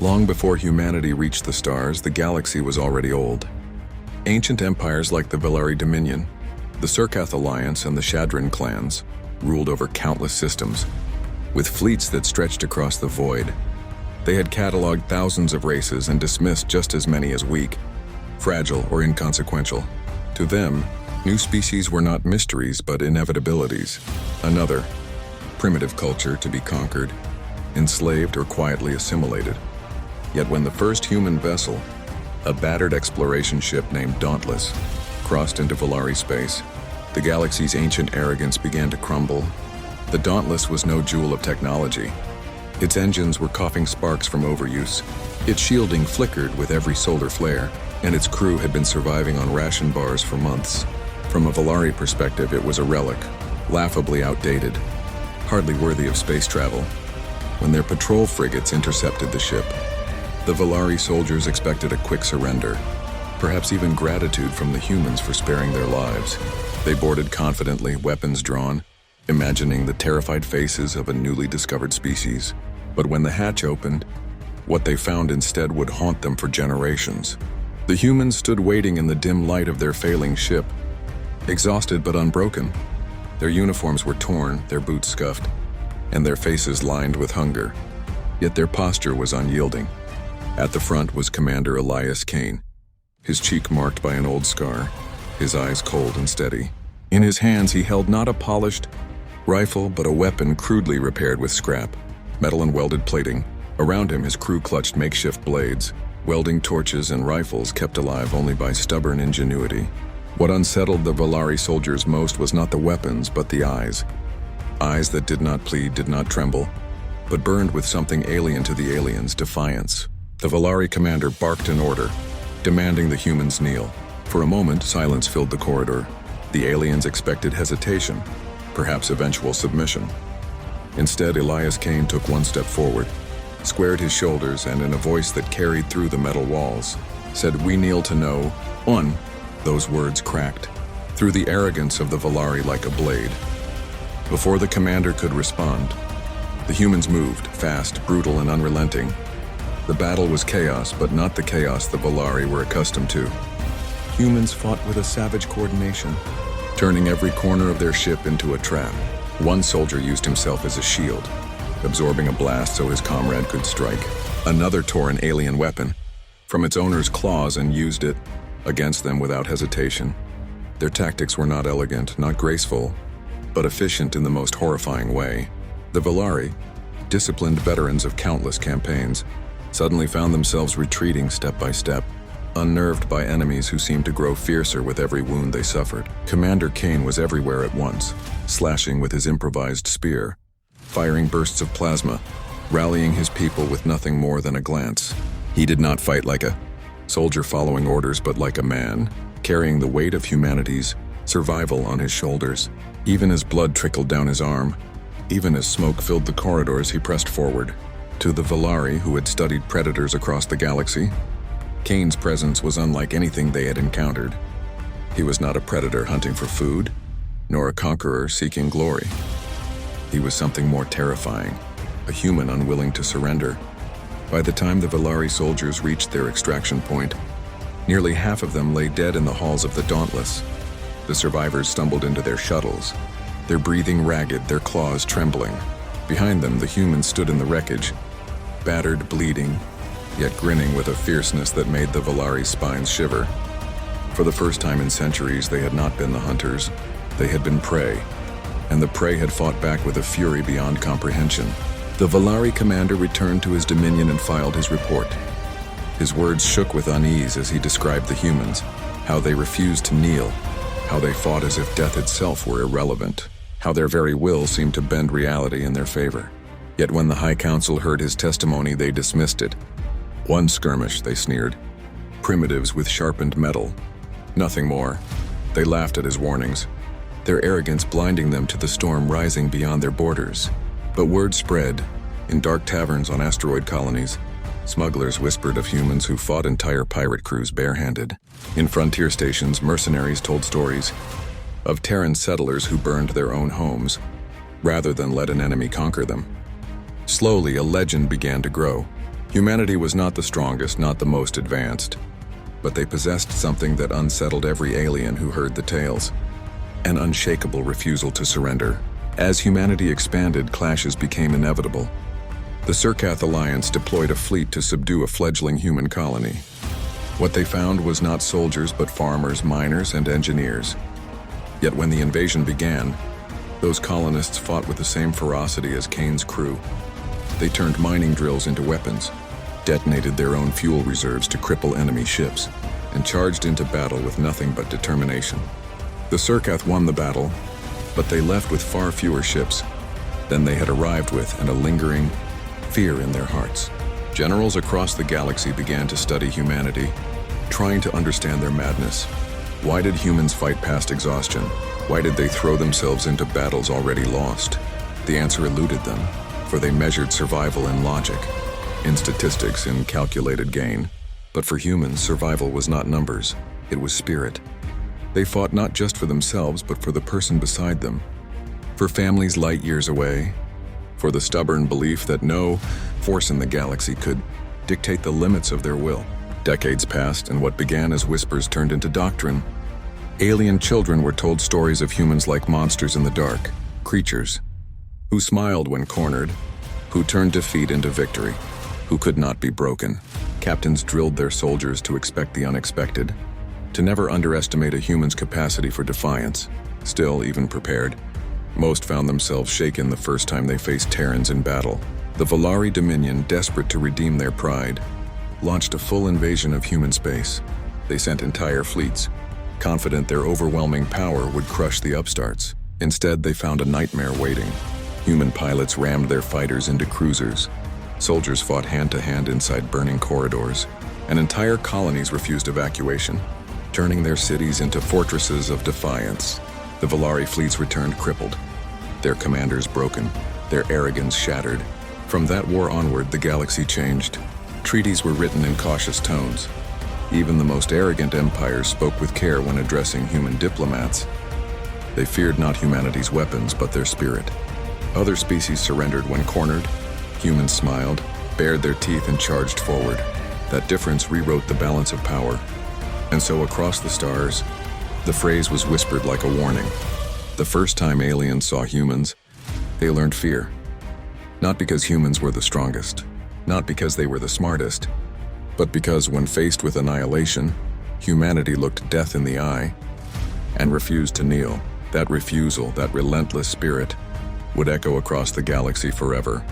Long before humanity reached the stars, the galaxy was already old. Ancient empires like the Velari Dominion, the Surkath Alliance, and the Shadran clans ruled over countless systems, with fleets that stretched across the void. They had cataloged thousands of races and dismissed just as many as weak, fragile, or inconsequential. To them, new species were not mysteries but inevitabilities. Another, primitive culture to be conquered, enslaved, or quietly assimilated. Yet when the first human vessel, a battered exploration ship named Dauntless, crossed into Velari space, the galaxy's ancient arrogance began to crumble. The Dauntless was no jewel of technology. Its engines were coughing sparks from overuse. Its shielding flickered with every solar flare, and its crew had been surviving on ration bars for months. From a Velari perspective, it was a relic, laughably outdated, hardly worthy of space travel. When their patrol frigates intercepted the ship, the Velari soldiers expected a quick surrender, perhaps even gratitude from the humans for sparing their lives. They boarded confidently, weapons drawn, imagining the terrified faces of a newly discovered species. But when the hatch opened, what they found instead would haunt them for generations. The humans stood waiting in the dim light of their failing ship, exhausted but unbroken. Their uniforms were torn, their boots scuffed, and their faces lined with hunger. Yet their posture was unyielding. At the front was Commander Elias Kane, his cheek marked by an old scar, his eyes cold and steady. In his hands he held not a polished rifle, but a weapon crudely repaired with scrap, metal and welded plating. Around him his crew clutched makeshift blades, welding torches and rifles kept alive only by stubborn ingenuity. What unsettled the Velari soldiers most was not the weapons, but the eyes. Eyes that did not plead, did not tremble, but burned with something alien to the aliens, defiance. The Velari commander barked an order, demanding the humans kneel. For a moment, silence filled the corridor. The aliens expected hesitation, perhaps eventual submission. Instead, Elias Kane took one step forward, squared his shoulders, and in a voice that carried through the metal walls, said, "We kneel to know one." Those words cracked through the arrogance of the Velari like a blade. Before the commander could respond, the humans moved, fast, brutal, and unrelenting. The battle was chaos, but not the chaos the Velari were accustomed to. Humans fought with a savage coordination, turning every corner of their ship into a trap. One soldier used himself as a shield, absorbing a blast so his comrade could strike. Another tore an alien weapon from its owner's claws and used it against them without hesitation. Their tactics were not elegant, not graceful, but efficient in the most horrifying way. The Velari, disciplined veterans of countless campaigns, suddenly found themselves retreating step by step, unnerved by enemies who seemed to grow fiercer with every wound they suffered. Commander Kane was everywhere at once, slashing with his improvised spear, firing bursts of plasma, rallying his people with nothing more than a glance. He did not fight like a soldier following orders, but like a man, carrying the weight of humanity's survival on his shoulders. Even as blood trickled down his arm, even as smoke filled the corridors, he pressed forward. To the Velari, who had studied predators across the galaxy, Kane's presence was unlike anything they had encountered. He was not a predator hunting for food, nor a conqueror seeking glory. He was something more terrifying, a human unwilling to surrender. By the time the Velari soldiers reached their extraction point, nearly half of them lay dead in the halls of the Dauntless. The survivors stumbled into their shuttles, their breathing ragged, their claws trembling. Behind them, the humans stood in the wreckage, battered, bleeding, yet grinning with a fierceness that made the Velari spines shiver. For the first time in centuries, they had not been the hunters, they had been prey, and the prey had fought back with a fury beyond comprehension. The Velari commander returned to his dominion and filed his report. His words shook with unease as he described the humans, how they refused to kneel, how they fought as if death itself were irrelevant, how their very will seemed to bend reality in their favor. Yet when the High Council heard his testimony, they dismissed it. One skirmish, they sneered. Primitives with sharpened metal. Nothing more. They laughed at his warnings, their arrogance blinding them to the storm rising beyond their borders. But word spread. In dark taverns on asteroid colonies, smugglers whispered of humans who fought entire pirate crews barehanded. In frontier stations, mercenaries told stories of Terran settlers who burned their own homes, rather than let an enemy conquer them. Slowly, a legend began to grow. Humanity was not the strongest, not the most advanced, but they possessed something that unsettled every alien who heard the tales: an unshakable refusal to surrender. As humanity expanded, clashes became inevitable. The Surkath Alliance deployed a fleet to subdue a fledgling human colony. What they found was not soldiers, but farmers, miners, and engineers. Yet when the invasion began, those colonists fought with the same ferocity as Kane's crew. They turned mining drills into weapons, detonated their own fuel reserves to cripple enemy ships, and charged into battle with nothing but determination. The Surkath won the battle, but they left with far fewer ships than they had arrived with, and a lingering fear in their hearts. Generals across the galaxy began to study humanity, trying to understand their madness. Why did humans fight past exhaustion? Why did they throw themselves into battles already lost? The answer eluded them, for they measured survival in logic, in statistics, in calculated gain. But for humans, survival was not numbers, it was spirit. They fought not just for themselves, but for the person beside them, for families light years away, for the stubborn belief that no force in the galaxy could dictate the limits of their will. Decades passed, and what began as whispers turned into doctrine. Alien children were told stories of humans like monsters in the dark, creatures who smiled when cornered, who turned defeat into victory, who could not be broken. Captains drilled their soldiers to expect the unexpected, to never underestimate a human's capacity for defiance. Still, even prepared, most found themselves shaken the first time they faced Terrans in battle. The Valari Dominion, desperate to redeem their pride, launched a full invasion of human space. They sent entire fleets, confident their overwhelming power would crush the upstarts. Instead, they found a nightmare waiting. Human pilots rammed their fighters into cruisers. Soldiers fought hand-to-hand inside burning corridors, and entire colonies refused evacuation, turning their cities into fortresses of defiance. The Valari fleets returned crippled, their commanders broken, their arrogance shattered. From that war onward, the galaxy changed. Treaties were written in cautious tones. Even the most arrogant empires spoke with care when addressing human diplomats. They feared not humanity's weapons, but their spirit. Other species surrendered when cornered. Humans smiled, bared their teeth, and charged forward. That difference rewrote the balance of power. And so across the stars, the phrase was whispered like a warning. The first time aliens saw humans, they learned fear. Not because humans were the strongest, not because they were the smartest, but because when faced with annihilation, humanity looked death in the eye and refused to kneel. That refusal, that relentless spirit, would echo across the galaxy forever.